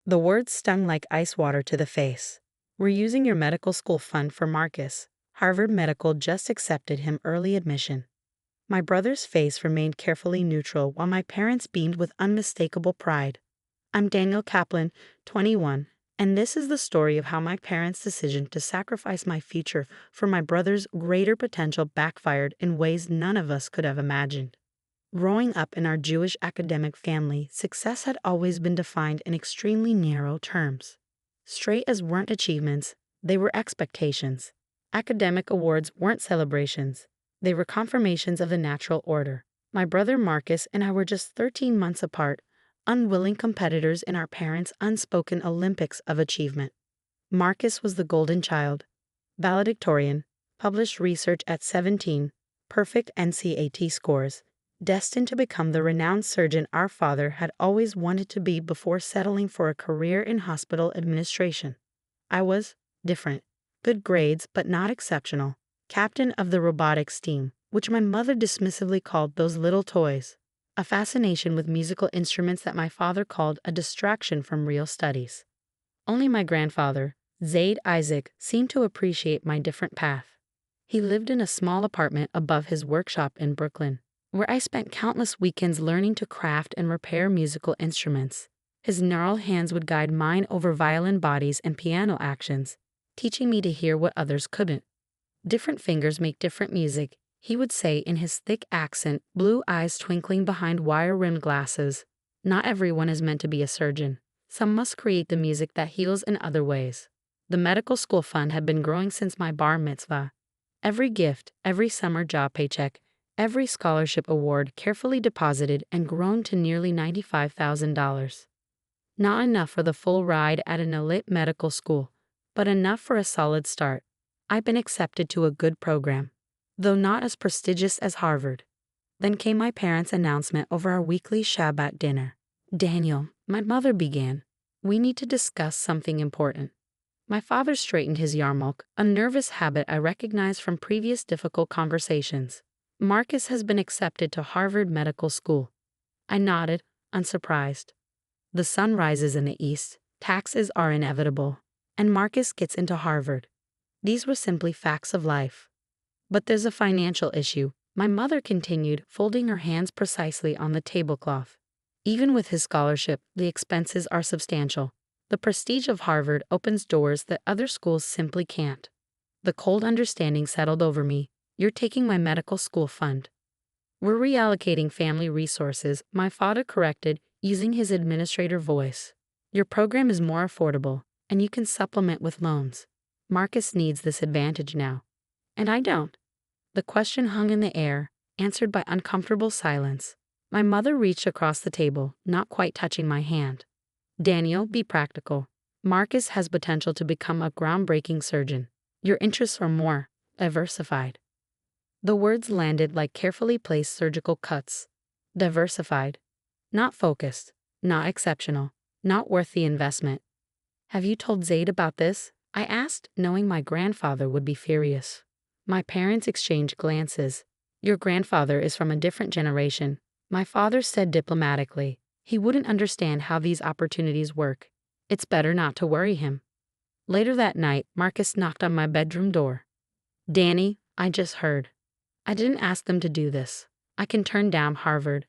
The words stung like ice water to the face. "We're using your medical school fund for Marcus. Harvard Medical just accepted him early admission." My brother's face remained carefully neutral while my parents beamed with unmistakable pride. I'm Daniel Kaplan, 21, and this is the story of how my parents' decision to sacrifice my future for my brother's greater potential backfired in ways none of us could have imagined. Growing up in our Jewish academic family, success had always been defined in extremely narrow terms. Straight A's weren't achievements, they were expectations. Academic awards weren't celebrations, they were confirmations of the natural order. My brother Marcus and I were just 13 months apart, unwilling competitors in our parents' unspoken Olympics of achievement. Marcus was the golden child, valedictorian, published research at 17, perfect NCAT scores, destined to become the renowned surgeon our father had always wanted to be before settling for a career in hospital administration. I was different. Good grades, but not exceptional. Captain of the robotics team, which my mother dismissively called those little toys. A fascination with musical instruments that my father called a distraction from real studies. Only my grandfather, Zade Isaac, seemed to appreciate my different path. He lived in a small apartment above his workshop in Brooklyn, where I spent countless weekends learning to craft and repair musical instruments. His gnarled hands would guide mine over violin bodies and piano actions, teaching me to hear what others couldn't. "Different fingers make different music," he would say in his thick accent, blue eyes twinkling behind wire-rimmed glasses. "Not everyone is meant to be a surgeon. Some must create the music that heals in other ways." The medical school fund had been growing since my bar mitzvah. Every gift, every summer job paycheck, every scholarship award carefully deposited and grown to nearly $95,000. Not enough for the full ride at an elite medical school, but enough for a solid start. I'd been accepted to a good program, though not as prestigious as Harvard. Then came my parents' announcement over our weekly Shabbat dinner. "Daniel," my mother began, "we need to discuss something important." My father straightened his yarmulke, a nervous habit I recognized from previous difficult conversations. "Marcus has been accepted to Harvard Medical School." I nodded, unsurprised. The sun rises in the east, taxes are inevitable, and Marcus gets into Harvard. These were simply facts of life. "But there's a financial issue," my mother continued, folding her hands precisely on the tablecloth. "Even with his scholarship, the expenses are substantial. The prestige of Harvard opens doors that other schools simply can't." The cold understanding settled over me. "You're taking my medical school fund." "We're reallocating family resources," my father corrected, using his administrator voice. "Your program is more affordable, and you can supplement with loans. Marcus needs this advantage now. And I don't." The question hung in the air, answered by uncomfortable silence. My mother reached across the table, not quite touching my hand. "Daniel, be practical. Marcus has potential to become a groundbreaking surgeon. Your interests are more diversified." The words landed like carefully placed surgical cuts. Diversified. Not focused. Not exceptional. Not worth the investment. "Have you told Zade about this?" I asked, knowing my grandfather would be furious. My parents exchanged glances. "Your grandfather is from a different generation," my father said diplomatically. "He wouldn't understand how these opportunities work. It's better not to worry him." Later that night, Marcus knocked on my bedroom door. "Danny, I just heard. I didn't ask them to do this. I can turn down Harvard."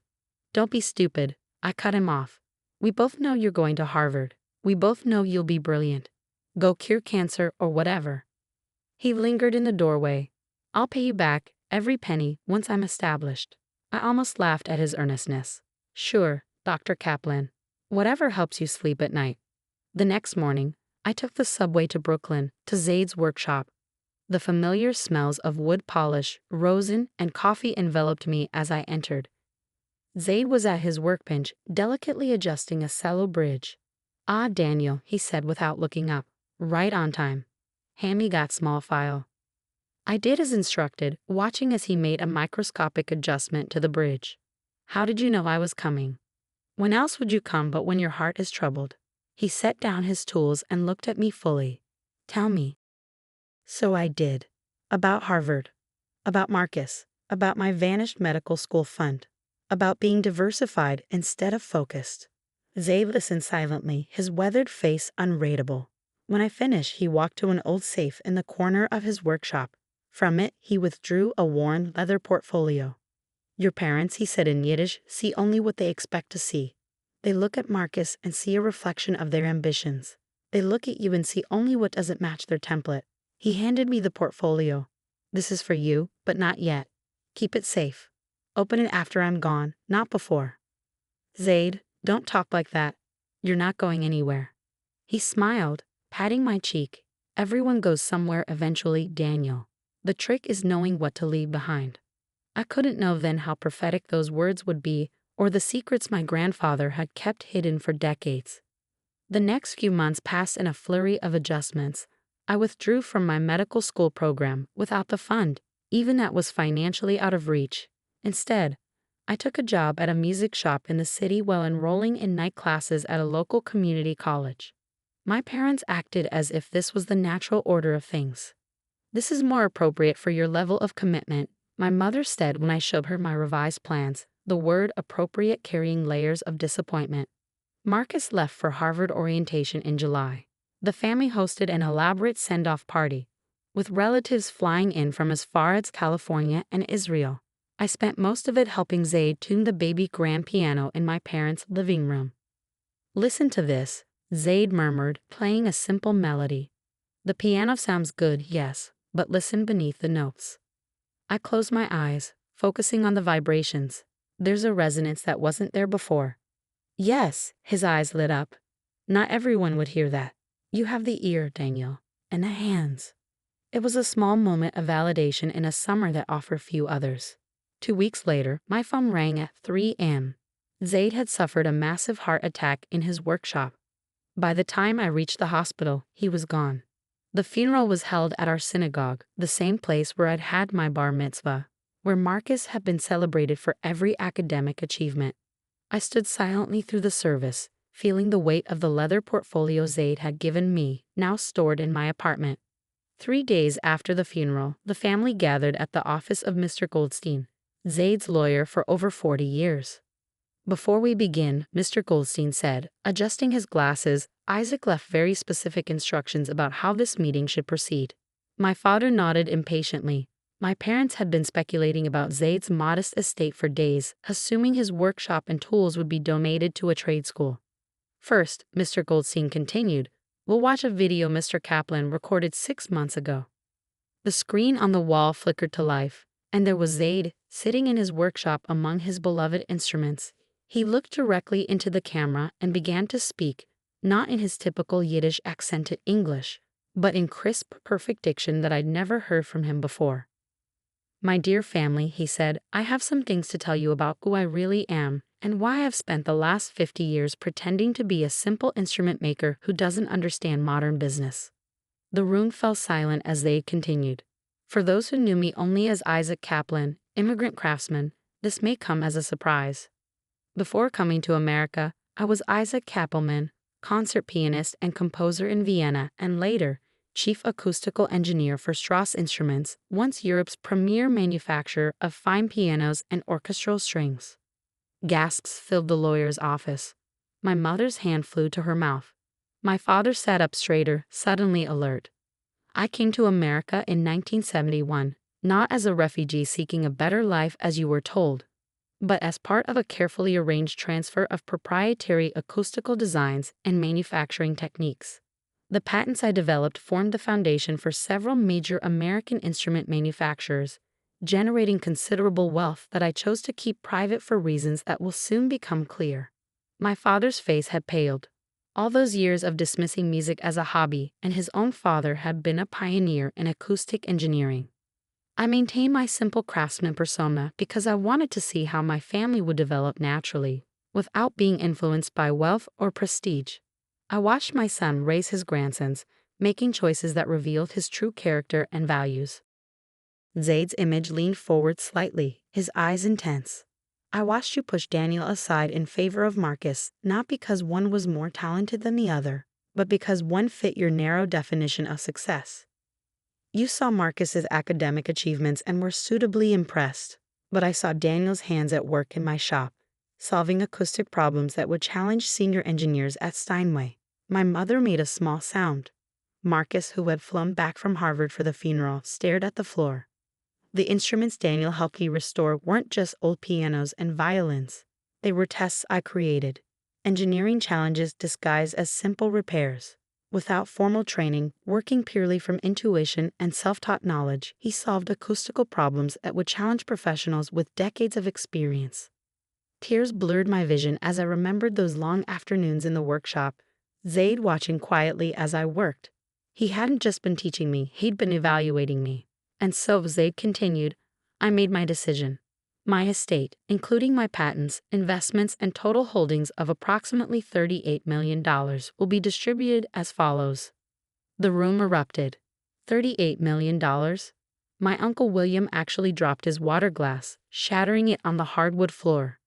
"Don't be stupid," I cut him off. "We both know you're going to Harvard. We both know you'll be brilliant. Go cure cancer or whatever." He lingered in the doorway. "I'll pay you back, every penny, once I'm established." I almost laughed at his earnestness. "Sure, Dr. Kaplan. Whatever helps you sleep at night." The next morning, I took the subway to Brooklyn, to Zade's workshop. The familiar smells of wood polish, rosin, and coffee enveloped me as I entered. Zade was at his workbench, delicately adjusting a cello bridge. "Ah, Daniel," he said without looking up. "Right on time. Hand me that small file." I did as instructed, watching as he made a microscopic adjustment to the bridge. "How did you know I was coming?" "When else would you come but when your heart is troubled?" He set down his tools and looked at me fully. "Tell me." So I did. About Harvard. About Marcus. About my vanished medical school fund. About being diversified instead of focused. Zade listened silently, his weathered face unreadable. When I finished, he walked to an old safe in the corner of his workshop. From it, he withdrew a worn leather portfolio. Your parents, he said in Yiddish, see only what they expect to see. They look at Marcus and see a reflection of their ambitions. They look at you and see only what doesn't match their template. He handed me the portfolio. This is for you, but not yet. Keep it safe. Open it after I'm gone, not before. Zade, don't talk like that. You're not going anywhere. He smiled, patting my cheek. Everyone goes somewhere eventually, Daniel. The trick is knowing what to leave behind. I couldn't know then how prophetic those words would be, or the secrets my grandfather had kept hidden for decades. The next few months passed in a flurry of adjustments. I withdrew from my medical school program without the fund, even that was financially out of reach. Instead, I took a job at a music shop in the city while enrolling in night classes at a local community college. My parents acted as if this was the natural order of things. This is more appropriate for your level of commitment, my mother said when I showed her my revised plans, the word appropriate carrying layers of disappointment. Marcus left for Harvard orientation in July. The family hosted an elaborate send-off party, with relatives flying in from as far as California and Israel. I spent most of it helping Zade tune the baby grand piano in my parents' living room. Listen to this, Zade murmured, playing a simple melody. The piano sounds good, yes, but listen beneath the notes. I closed my eyes, focusing on the vibrations. There's a resonance that wasn't there before. Yes, his eyes lit up. Not everyone would hear that. You have the ear, Daniel, and the hands. It was a small moment of validation in a summer that offered few others. 2 weeks later, my phone rang at 3 a.m. Zade had suffered a massive heart attack in his workshop. By the time I reached the hospital, he was gone. The funeral was held at our synagogue, the same place where I'd had my bar mitzvah, where Marcus had been celebrated for every academic achievement. I stood silently through the service, feeling the weight of the leather portfolio Zade had given me, now stored in my apartment. 3 days after the funeral, the family gathered at the office of Mr. Goldstein, Zade's lawyer for over 40 years. Before we begin, Mr. Goldstein said, adjusting his glasses, Isaac left very specific instructions about how this meeting should proceed. My father nodded impatiently. My parents had been speculating about Zade's modest estate for days, assuming his workshop and tools would be donated to a trade school. First, Mr. Goldstein continued, we'll watch a video Mr. Kaplan recorded 6 months ago. The screen on the wall flickered to life, and there was Zade, sitting in his workshop among his beloved instruments. He looked directly into the camera and began to speak, not in his typical Yiddish accented English, but in crisp, perfect diction that I'd never heard from him before. My dear family, he said, I have some things to tell you about who I really am and why I've spent the last 50 years pretending to be a simple instrument maker who doesn't understand modern business. The room fell silent as they continued. For those who knew me only as Isaac Kaplan, immigrant craftsman, this may come as a surprise. Before coming to America, I was Isaac Kaplan, concert pianist and composer in Vienna, and later, chief acoustical engineer for Strauss Instruments, once Europe's premier manufacturer of fine pianos and orchestral strings. Gasps filled the lawyer's office. My mother's hand flew to her mouth. My father sat up straighter, suddenly alert. I came to America in 1971, not as a refugee seeking a better life as you were told, but as part of a carefully arranged transfer of proprietary acoustical designs and manufacturing techniques. The patents I developed formed the foundation for several major American instrument manufacturers, generating considerable wealth that I chose to keep private for reasons that will soon become clear. My father's face had paled. All those years of dismissing music as a hobby, and his own father had been a pioneer in acoustic engineering. I maintained my simple craftsman persona because I wanted to see how my family would develop naturally, without being influenced by wealth or prestige. I watched my son raise his grandsons, making choices that revealed his true character and values. Zade's image leaned forward slightly, his eyes intense. I watched you push Daniel aside in favor of Marcus, not because one was more talented than the other, but because one fit your narrow definition of success. You saw Marcus's academic achievements and were suitably impressed, but I saw Daniel's hands at work in my shop, solving acoustic problems that would challenge senior engineers at Steinway. My mother made a small sound. Marcus, who had flown back from Harvard for the funeral, stared at the floor. The instruments Daniel helped me restore weren't just old pianos and violins. They were tests I created. Engineering challenges disguised as simple repairs. Without formal training, working purely from intuition and self-taught knowledge, he solved acoustical problems that would challenge professionals with decades of experience. Tears blurred my vision as I remembered those long afternoons in the workshop, Zade watching quietly as I worked. He hadn't just been teaching me, he'd been evaluating me. And so, Zade continued, I made my decision. My estate, including my patents, investments, and total holdings of approximately $38 million, will be distributed as follows. The room erupted. $38 million? My Uncle William actually dropped his water glass, shattering it on the hardwood floor.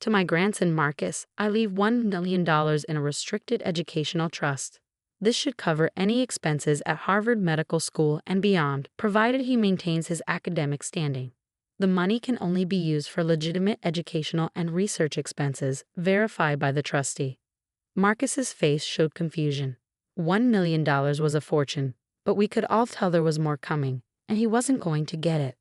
To my grandson Marcus, I leave $1 million in a restricted educational trust. This should cover any expenses at Harvard Medical School and beyond, provided he maintains his academic standing. The money can only be used for legitimate educational and research expenses, verified by the trustee. Marcus's face showed confusion. $1 million was a fortune, but we could all tell there was more coming, and he wasn't going to get it.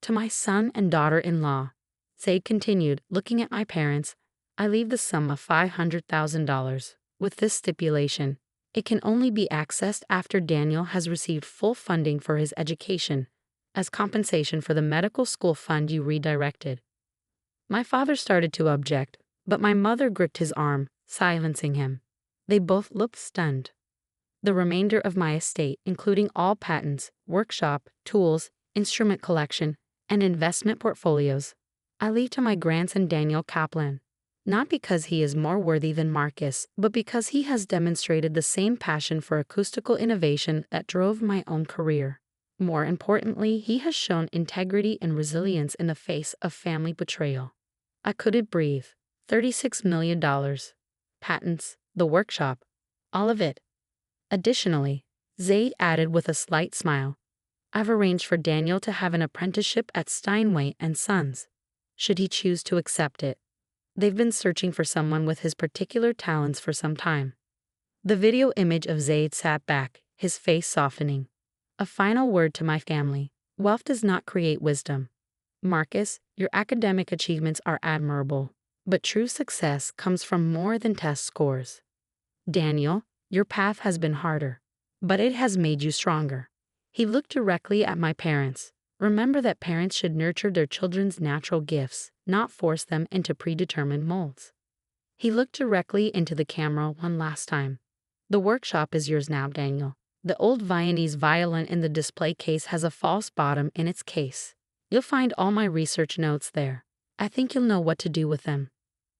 To my son and daughter-in-law, Zade continued, looking at my parents, I leave the sum of $500,000. With this stipulation, it can only be accessed after Daniel has received full funding for his education, as compensation for the medical school fund you redirected. My father started to object, but my mother gripped his arm, silencing him. They both looked stunned. The remainder of my estate, including all patents, workshop, tools, instrument collection, and investment portfolios, I leave to my grandson Daniel Kaplan. Not because he is more worthy than Marcus, but because he has demonstrated the same passion for acoustical innovation that drove my own career. More importantly, he has shown integrity and resilience in the face of family betrayal. I couldn't breathe. $36 million. Patents, the workshop, all of it. Additionally, Zade added with a slight smile, I've arranged for Daniel to have an apprenticeship at Steinway & Sons, should he choose to accept it. They've been searching for someone with his particular talents for some time. The video image of Zade sat back, his face softening. A final word to my family. Wealth does not create wisdom. Marcus, your academic achievements are admirable, but true success comes from more than test scores. Daniel, your path has been harder, but it has made you stronger. He looked directly at my parents. Remember that parents should nurture their children's natural gifts, not force them into predetermined molds. He looked directly into the camera one last time. The workshop is yours now, Daniel. The old Viennese violin in the display case has a false bottom in its case. You'll find all my research notes there. I think you'll know what to do with them.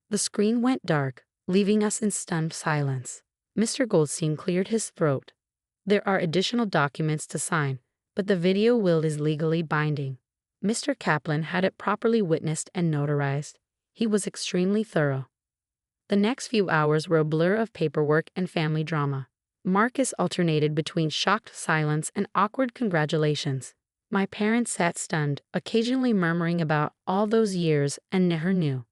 The screen went dark, leaving us in stunned silence. Mr. Goldstein cleared his throat. There are additional documents to sign, but the video will is legally binding. Mr. Kaplan had it properly witnessed and notarized. He was extremely thorough. The next few hours were a blur of paperwork and family drama. Marcus alternated between shocked silence and awkward congratulations. My parents sat stunned, occasionally murmuring about all those years and never knew.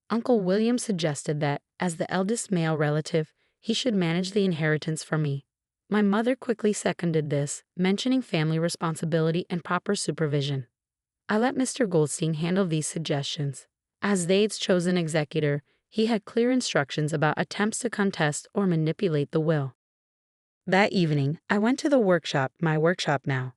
Uncle William suggested that, as the eldest male relative, he should manage the inheritance for me. My mother quickly seconded this, mentioning family responsibility and proper supervision. I let Mr. Goldstein handle these suggestions. As Zade's chosen executor, he had clear instructions about attempts to contest or manipulate the will. That evening, I went to the workshop, my workshop now.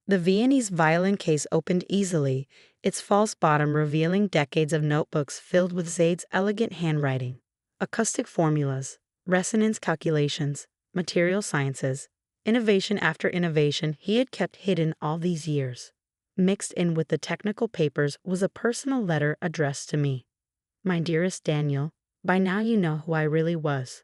The Viennese violin case opened easily, its false bottom revealing decades of notebooks filled with Zade's elegant handwriting, acoustic formulas, resonance calculations, material sciences, innovation after innovation he had kept hidden all these years. Mixed in with the technical papers was a personal letter addressed to me. My dearest Daniel, by now you know who I really was.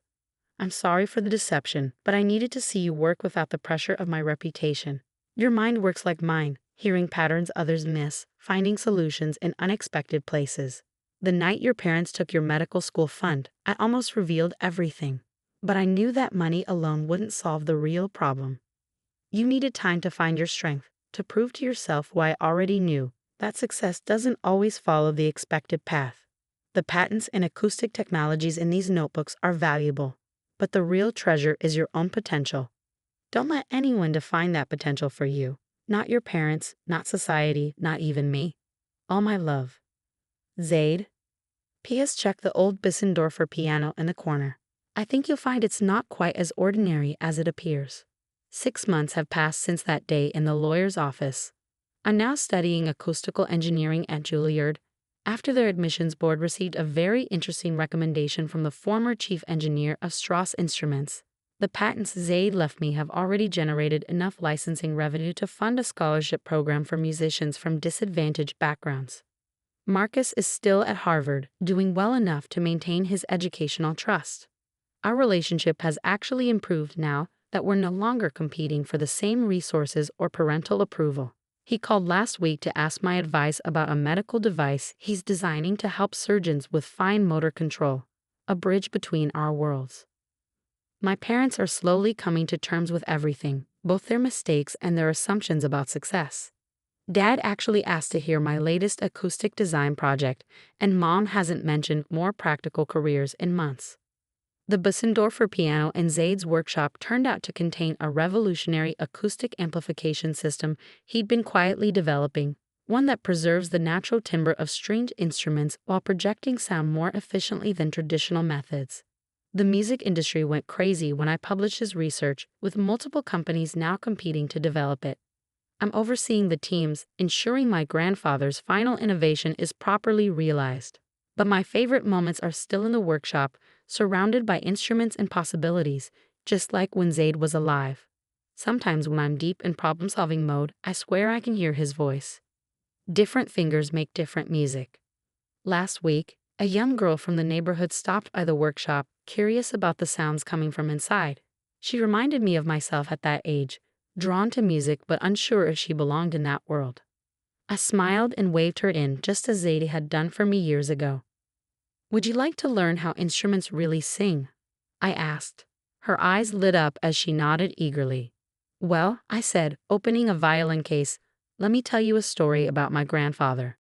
I'm sorry for the deception, but I needed to see you work without the pressure of my reputation. Your mind works like mine, hearing patterns others miss, finding solutions in unexpected places. The night your parents took your medical school fund, I almost revealed everything. But I knew that money alone wouldn't solve the real problem. You needed time to find your strength, to prove to yourself what I already knew, that success doesn't always follow the expected path. The patents and acoustic technologies in these notebooks are valuable, but the real treasure is your own potential. Don't let anyone define that potential for you. Not your parents, not society, not even me. All my love. Zade. P.S. Check the old Bissendorfer piano in the corner. I think you'll find it's not quite as ordinary as it appears. 6 months have passed since that day in the lawyer's office. I'm now studying acoustical engineering at Juilliard, after their admissions board received a very interesting recommendation from the former chief engineer of Strauss Instruments. The patents Zade left me have already generated enough licensing revenue to fund a scholarship program for musicians from disadvantaged backgrounds. Marcus is still at Harvard, doing well enough to maintain his educational trust. Our relationship has actually improved now that we're no longer competing for the same resources or parental approval. He called last week to ask my advice about a medical device he's designing to help surgeons with fine motor control, a bridge between our worlds. My parents are slowly coming to terms with everything, both their mistakes and their assumptions about success. Dad actually asked to hear my latest acoustic design project, and Mom hasn't mentioned more practical careers in months. The Bissendorfer piano in Zade's workshop turned out to contain a revolutionary acoustic amplification system he'd been quietly developing, one that preserves the natural timbre of stringed instruments while projecting sound more efficiently than traditional methods. The music industry went crazy when I published his research, with multiple companies now competing to develop it. I'm overseeing the teams, ensuring my grandfather's final innovation is properly realized. But my favorite moments are still in the workshop, surrounded by instruments and possibilities, just like when Zade was alive. Sometimes when I'm deep in problem-solving mode, I swear I can hear his voice. Different fingers make different music. Last week, a young girl from the neighborhood stopped by the workshop, curious about the sounds coming from inside. She reminded me of myself at that age, drawn to music but unsure if she belonged in that world. I smiled and waved her in just as Zade had done for me years ago. "Would you like to learn how instruments really sing?" I asked. Her eyes lit up as she nodded eagerly. "Well," I said, opening a violin case, "let me tell you a story about my grandfather."